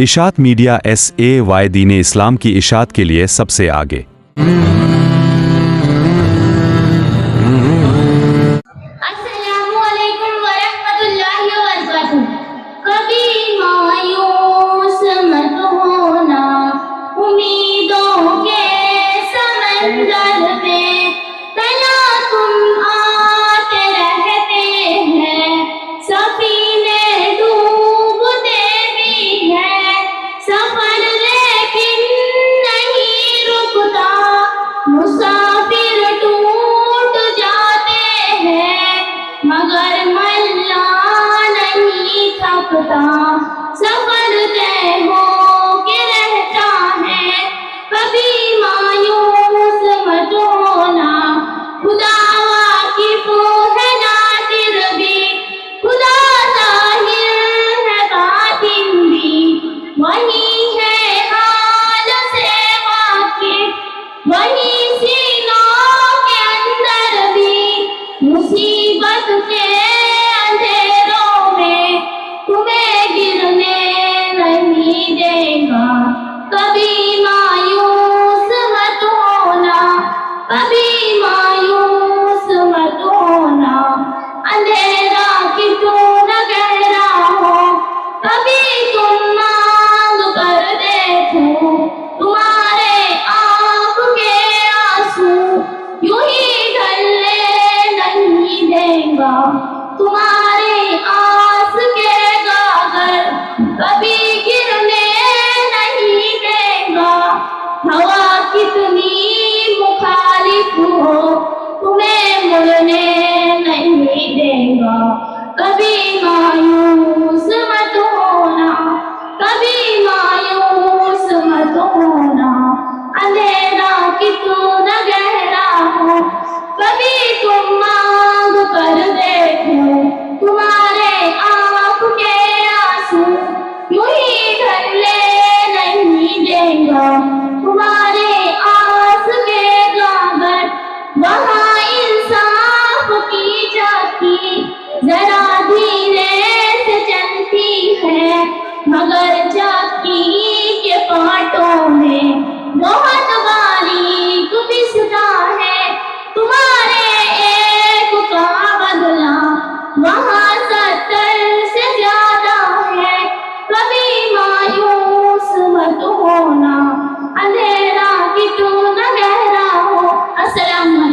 اشاعت media SAY دین اسلام کی اشاعت کے لیے سب سے آگے۔ السلام علیکم ورحمۃ اللہ وبرکاتہ۔ کبھی مایوس مت ہونا امیدوں کے سمندر میں، تلا تم آتے رہتے ہیں، سفینے ڈوبتے بھی ہیں، سفر لیکن نہیں رکتا، مسافر ٹوٹ جاتے ہیں، مگر ملا نہیں تھکتا، سفر طے ہو کے رہتا ہے۔ کبھی مایوس مت ہونا، خدا واقف ہے ناظر بھی، خدا ظاہر ہے باطن بھی، وہی ہے حال سے واقف، وہی سینوں کے اندر بھی، مصیبت کے اندھیروں میں تمہیں گرنے نہیں دے